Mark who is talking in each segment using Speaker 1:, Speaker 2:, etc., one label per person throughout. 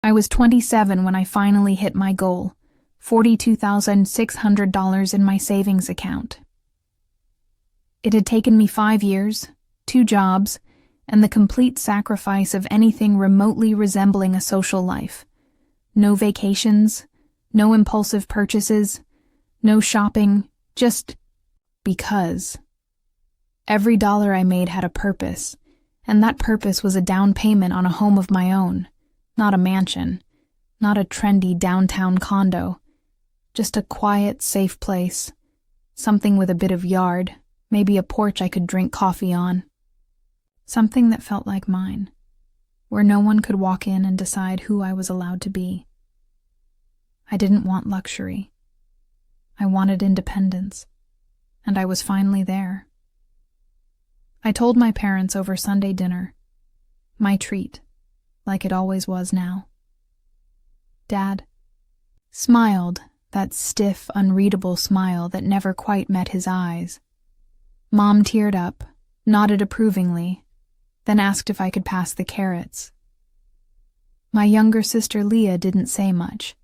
Speaker 1: I was 27 when I finally hit my goal, $42,600 in my savings account. It had taken me 5 years, 2 jobs, and the complete sacrifice of anything remotely resembling a social life. No vacations, no impulsive purchases, no shopping, just because. Every dollar I made had a purpose, and that purpose was a down payment on a home of my own, not a mansion, not a trendy downtown condo, just a quiet, safe place, something with a bit of yard, maybe a porch I could drink coffee on. Something that felt like mine, where no one could walk in and decide who I was allowed to be. I didn't want luxury. I wanted independence, and I was finally there. I told my parents over Sunday dinner, my treat, like it always was now. Dad smiled, that stiff, unreadable smile that never quite met his eyes. Mom teared up, nodded approvingly, then asked if I could pass the carrots. My younger sister Leah didn't say much,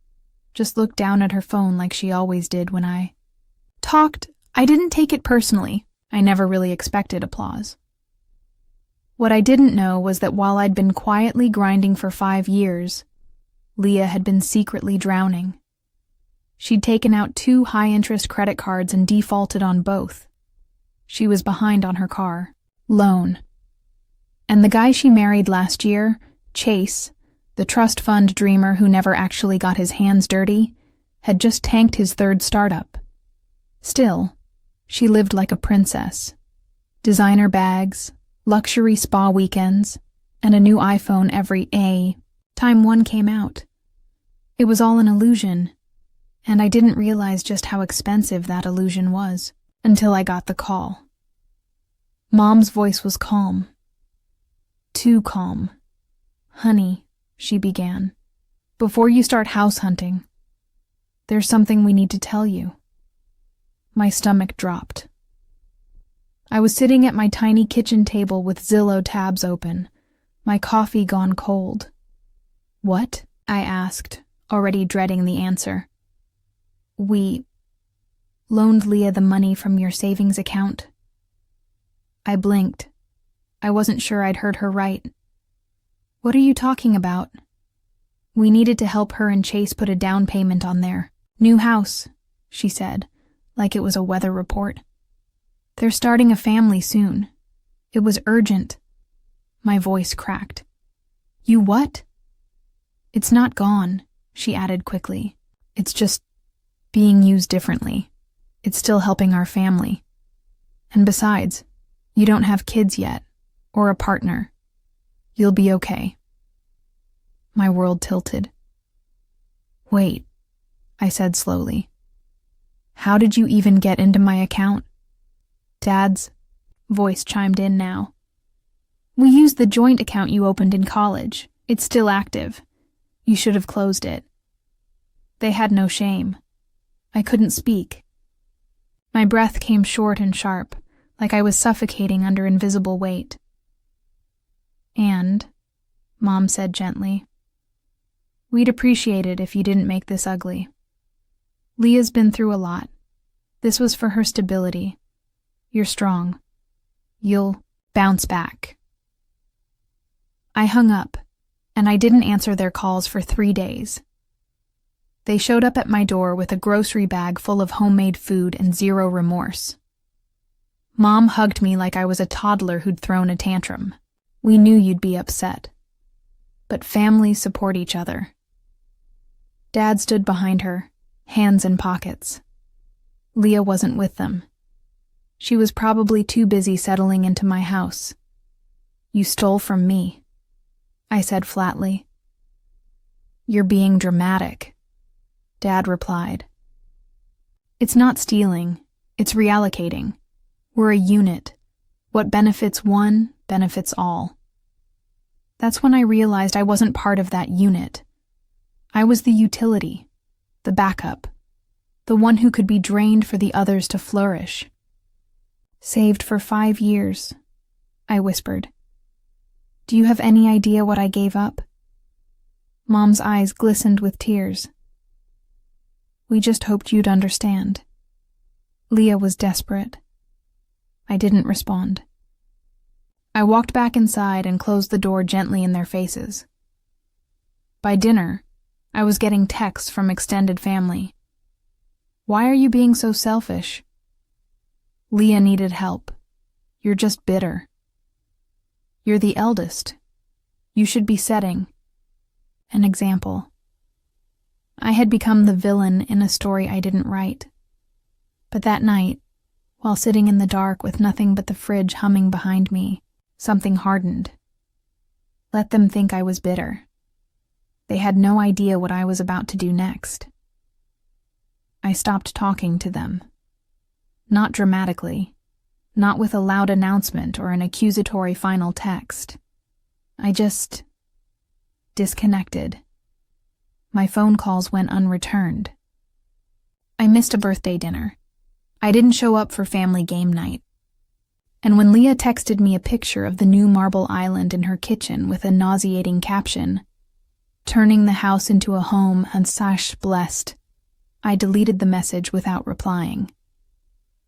Speaker 1: just looked down at her phone like she always did when I talked. I didn't take it personally. I never really expected applause. What I didn't know was that while I'd been quietly grinding for 5 years, Leah had been secretly drowning. She'd taken out 2 high-interest credit cards and defaulted on both. She was behind on her car loan. And the guy she married last year, Chase, the trust fund dreamer who never actually got his hands dirty, had just tanked his 3rd startup. Still, she lived like a princess. Designer bags, luxury spa weekends, and a new iPhone every time one came out. It was all an illusion, and I didn't realize just how expensive that illusion was until I got the call. Mom's voice was calm. Too calm. "Honey," she began, "before you start house hunting, there's something we need to tell you." My stomach dropped. I was sitting at my tiny kitchen table with Zillow tabs open, my coffee gone cold. "What?" I asked, already dreading the answer. "We loaned Leah the money from your savings account." I blinked. I wasn't sure I'd heard her right. "What are you talking about?" "We needed to help her and Chase put a down payment on their new house," she said, like it was a weather report. "They're starting a family soon. It was urgent." My voice cracked. "You what?" "It's not gone," she added quickly. "It's just being used differently. It's still helping our family. And besides, you don't have kids yet, or a partner. You'll be okay." My world tilted. "Wait," I said slowly. "How did you even get into my account?" Dad's voice chimed in now. "We used the joint account you opened in college. It's still active. You should have closed it." They had no shame. I couldn't speak. My breath came short and sharp, like I was suffocating under invisible weight. "And," Mom said gently, "we'd appreciate it if you didn't make this ugly. Leah's been through a lot. This was for her stability. You're strong. You'll bounce back." I hung up, and I didn't answer their calls for 3 days. They showed up at my door with a grocery bag full of homemade food and zero remorse. Mom hugged me like I was a toddler who'd thrown a tantrum. "We knew you'd be upset. But families support each other." Dad stood behind her, hands in pockets. Leah wasn't with them. She was probably too busy settling into my house. "You stole from me," I said flatly. "You're being dramatic," Dad replied. "It's not stealing, it's reallocating. We're a unit. What benefits one benefits all." That's when I realized I wasn't part of that unit. I was the utility, the backup, the one who could be drained for the others to flourish. "Saved for 5 years," I whispered. "Do you have any idea what I gave up?" Mom's eyes glistened with tears. "We just hoped you'd understand." Leah was desperate. I didn't respond. I walked back inside and closed the door gently in their faces. By dinner, I was getting texts from extended family. "Why are you being so selfish?" "Leah needed help. You're just bitter. You're the eldest. You should be setting an example." I had become the villain in a story I didn't write. But that night, while sitting in the dark with nothing but the fridge humming behind me, something hardened. Let them think I was bitter. They had no idea what I was about to do next. I stopped talking to them. Not dramatically, not with a loud announcement or an accusatory final text. I just disconnected. My phone calls went unreturned. I missed a birthday dinner. I didn't show up for family game night. And when Leah texted me a picture of the new marble island in her kitchen with a nauseating caption, "Turning the house into a home and sash blessed," I deleted the message without replying.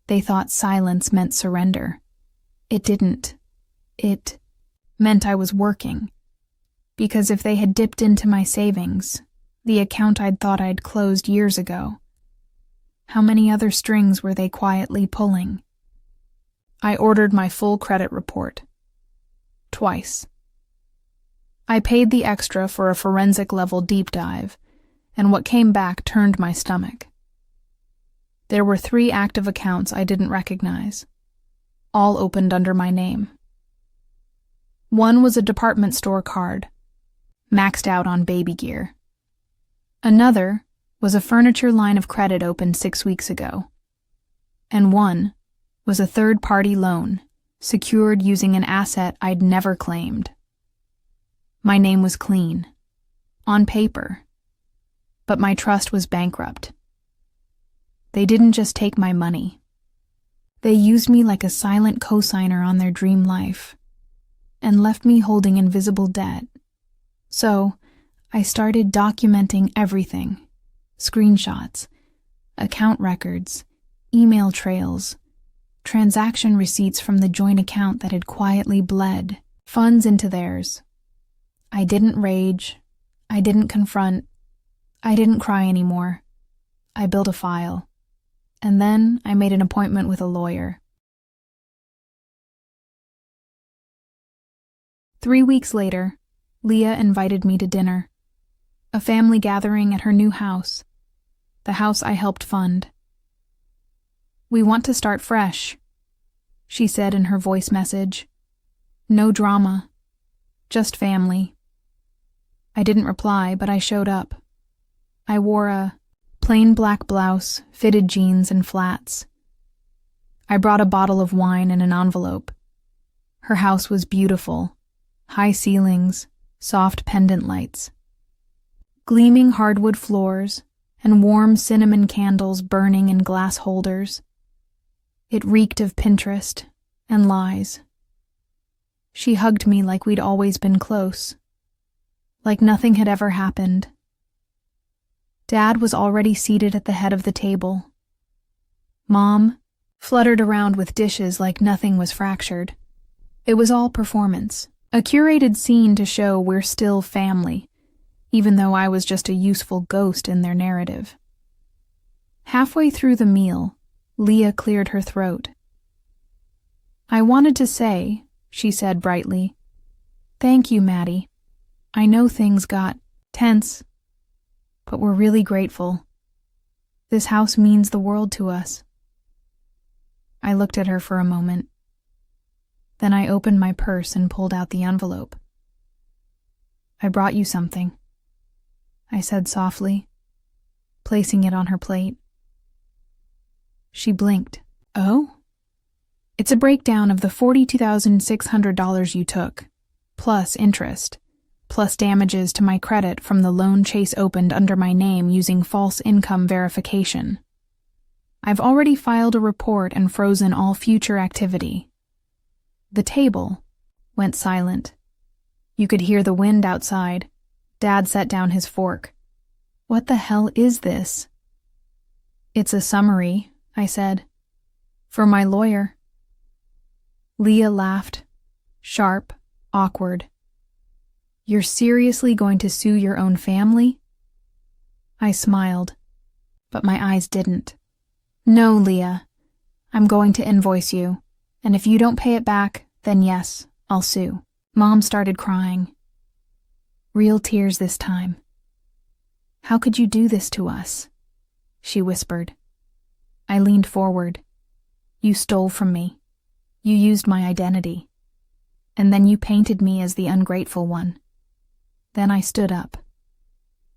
Speaker 1: They thought silence meant surrender. It didn't. It meant I was working. Because if they had dipped into my savings, the account I'd thought I'd closed years ago, how many other strings were they quietly pulling? I ordered my full credit report. Twice. I paid the extra for a forensic-level deep dive, and what came back turned my stomach. There were 3 active accounts I didn't recognize, all opened under my name. One was a department store card, maxed out on baby gear. Another was a furniture line of credit opened 6 weeks ago. And one was a third-party loan, secured using an asset I'd never claimed. My name was clean, on paper, but my trust was bankrupt. They didn't just take my money. They used me like a silent cosigner on their dream life, and left me holding invisible debt. So, I started documenting everything: screenshots, account records, email trails, transaction receipts from the joint account that had quietly bled funds into theirs. I didn't rage. I didn't confront. I didn't cry anymore. I built a file. And then I made an appointment with a lawyer. 3 weeks later, Leah invited me to dinner. A family gathering at her new house, the house I helped fund. "We want to start fresh," she said in her voice message. "No drama, just family." I didn't reply, but I showed up. I wore a plain black blouse, fitted jeans, and flats. I brought a bottle of wine in an envelope. Her house was beautiful, high ceilings, soft pendant lights, gleaming hardwood floors, and warm cinnamon candles burning in glass holders. It reeked of Pinterest and lies. She hugged me like we'd always been close, like nothing had ever happened. Dad was already seated at the head of the table. Mom fluttered around with dishes like nothing was fractured. It was all performance, a curated scene to show we're still family, even though I was just a useful ghost in their narrative. Halfway through the meal, Leah cleared her throat. "I wanted to say," she said brightly, "thank you, Maddy. I know things got tense, but we're really grateful. This house means the world to us." I looked at her for a moment. Then I opened my purse and pulled out the envelope. "I brought you something," I said softly, placing it on her plate. She blinked. "Oh?" "It's a breakdown of the $42,600 you took, plus interest, plus damages to my credit from the loan Chase opened under my name using false income verification. I've already filed a report and frozen all future activity." The table went silent. You could hear the wind outside, Dad set down his fork. What the hell is this? It's a summary, I said. For my lawyer. Leah laughed. Sharp, awkward. You're seriously going to sue your own family? I smiled, but my eyes didn't. No, Leah. I'm going to invoice you, and if you don't pay it back, then yes, I'll sue. Mom started crying. Real tears this time. How could you do this to us? She whispered. I leaned forward. You stole from me. You used my identity. And then you painted me as the ungrateful one. Then I stood up.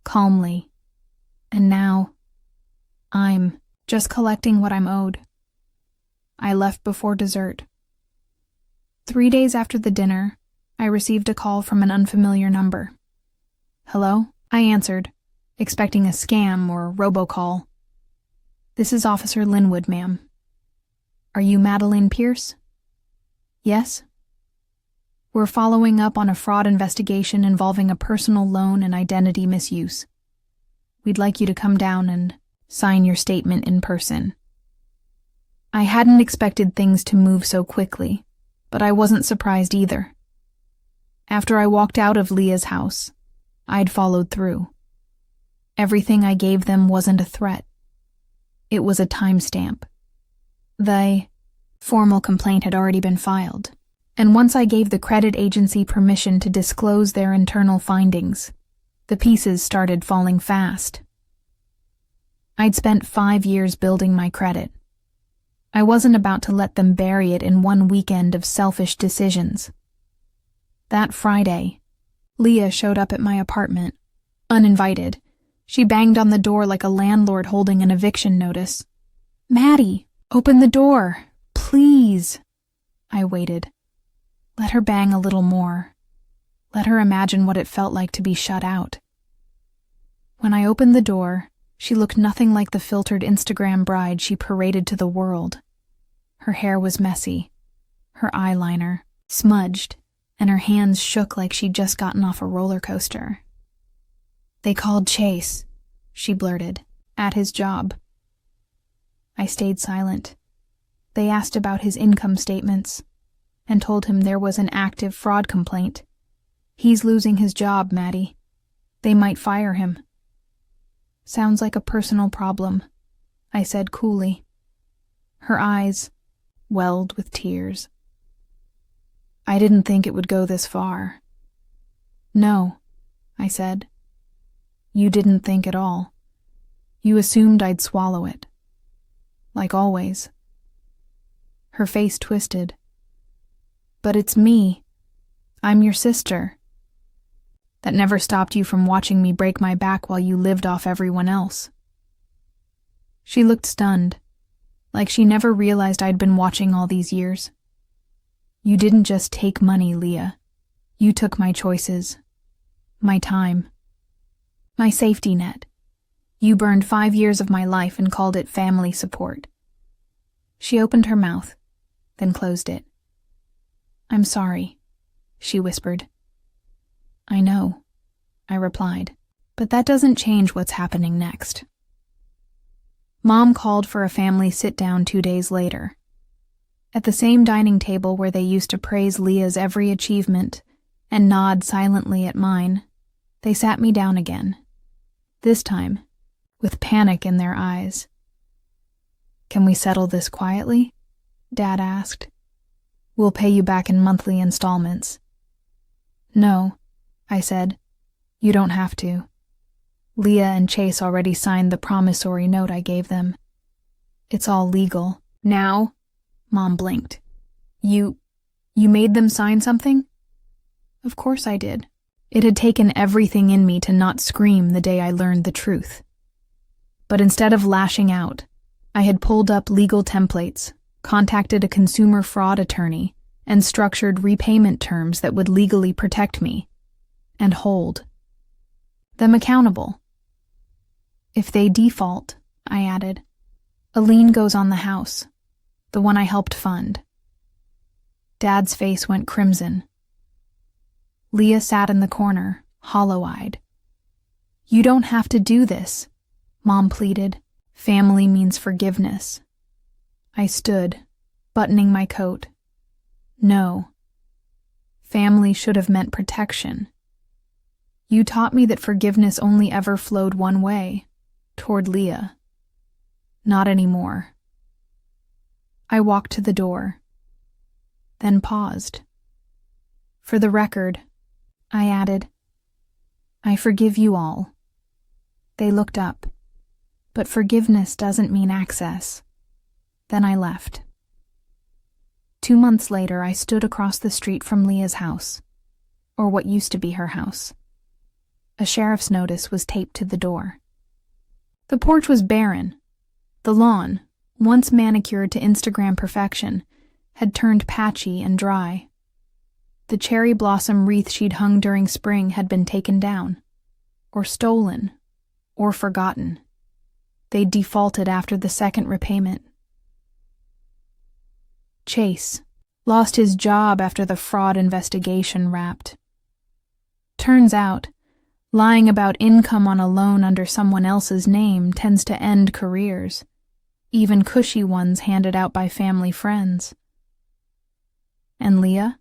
Speaker 1: Calmly. And now, I'm just collecting what I'm owed. I left before dessert. 3 days after the dinner, I received a call from an unfamiliar number. Hello? I answered, expecting a scam or robocall. This is Officer Linwood, ma'am. Are you Madeleine Pierce? Yes? We're following up on a fraud investigation involving a personal loan and identity misuse. We'd like you to come down and sign your statement in person. I hadn't expected things to move so quickly, but I wasn't surprised either. After I walked out of Leah's house, I'd followed through. Everything I gave them wasn't a threat. It was a timestamp. The formal complaint had already been filed, and once I gave the credit agency permission to disclose their internal findings, the pieces started falling fast. I'd spent 5 years building my credit. I wasn't about to let them bury it in one weekend of selfish decisions. That Friday, Leah showed up at my apartment, uninvited. She banged on the door like a landlord holding an eviction notice. Maddy, open the door, please. I waited. Let her bang a little more. Let her imagine what it felt like to be shut out. When I opened the door, she looked nothing like the filtered Instagram bride she paraded to the world. Her hair was messy, her eyeliner smudged, and her hands shook like she'd just gotten off a roller coaster. They called Chase, she blurted, at his job. I stayed silent. They asked about his income statements and told him there was an active fraud complaint. He's losing his job, Maddy. They might fire him. Sounds like a personal problem, I said coolly. Her eyes welled with tears. I didn't think it would go this far. No, I said. You didn't think at all. You assumed I'd swallow it. Like always. Her face twisted. But it's me. I'm your sister. That never stopped you from watching me break my back while you lived off everyone else. She looked stunned, like she never realized I'd been watching all these years. You didn't just take money, Leah. You took my choices, my time, my safety net. You burned 5 years of my life and called it family support. She opened her mouth, then closed it. I'm sorry, she whispered. I know, I replied, but that doesn't change what's happening next. Mom called for a family sit-down 2 days later. At the same dining table where they used to praise Leah's every achievement and nod silently at mine, they sat me down again, this time with panic in their eyes. Can we settle this quietly? Dad asked. We'll pay you back in monthly installments. No, I said. You don't have to. Leah and Chase already signed the promissory note I gave them. It's all legal. Now? Mom blinked. You made them sign something? Of course I did. It had taken everything in me to not scream the day I learned the truth. But instead of lashing out, I had pulled up legal templates, contacted a consumer fraud attorney, and structured repayment terms that would legally protect me and hold them accountable. If they default, I added, a lien goes on the house, the one I helped fund. Dad's face went crimson. Leah sat in the corner, hollow-eyed, You don't have to do this, Mom pleaded. Family means forgiveness. I stood, buttoning my coat. No. Family should have meant protection. You taught me that forgiveness only ever flowed one way, toward Leah. Not anymore. I walked to the door, then paused. For the record, I added, I forgive you all. They looked up, but forgiveness doesn't mean access. Then I left. 2 months later, I stood across the street from Leah's house, or what used to be her house. A sheriff's notice was taped to the door. The porch was barren. The lawn, once manicured to Instagram perfection, had turned patchy and dry. The cherry blossom wreath she'd hung during spring had been taken down, or stolen, or forgotten. They'd defaulted after the second repayment. Chase lost his job after the fraud investigation wrapped. Turns out, lying about income on a loan under someone else's name tends to end careers, even cushy ones handed out by family friends. And Leah?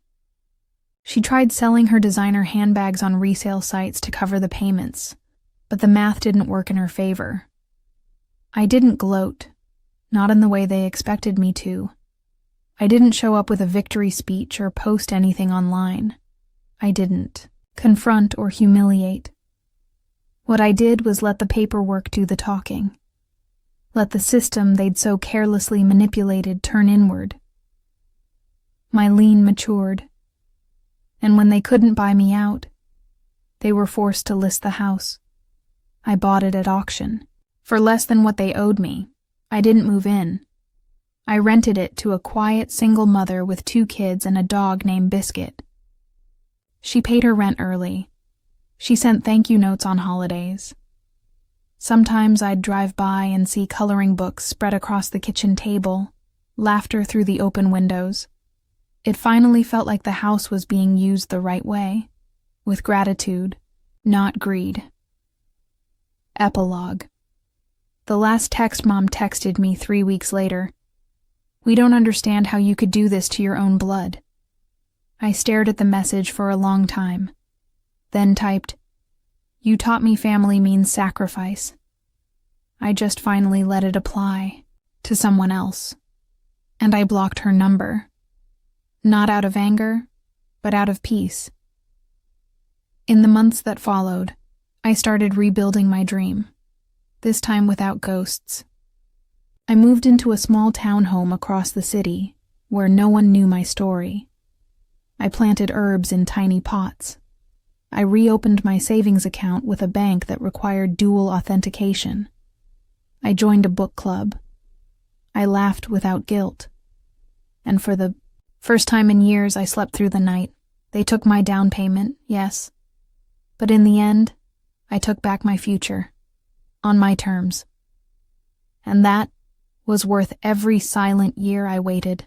Speaker 1: She tried selling her designer handbags on resale sites to cover the payments, but the math didn't work in her favor. I didn't gloat, not in the way they expected me to. I didn't show up with a victory speech or post anything online. I didn't confront or humiliate. What I did was let the paperwork do the talking. Let the system they'd so carelessly manipulated turn inward. My lien matured, and when they couldn't buy me out, they were forced to list the house. I bought it at auction, for less than what they owed me. I didn't move in. I rented it to a quiet single mother with 2 kids and a dog named Biscuit. She paid her rent early. She sent thank you notes on holidays. Sometimes I'd drive by and see coloring books spread across the kitchen table, laughter through the open windows. It finally felt like the house was being used the right way, with gratitude, not greed. Epilogue. The last text Mom texted me 3 weeks later. We don't understand how you could do this to your own blood. I stared at the message for a long time, then typed, You taught me family means sacrifice. I just finally let it apply to someone else, and I blocked her number. Not out of anger, but out of peace. In the months that followed, I started rebuilding my dream, this time without ghosts. I moved into a small townhome across the city, where no one knew my story. I planted herbs in tiny pots. I reopened my savings account with a bank that required dual authentication. I joined a book club. I laughed without guilt. And for the first time in years, I slept through the night. They took my down payment, yes. But in the end, I took back my future. On my terms. And that was worth every silent year I waited.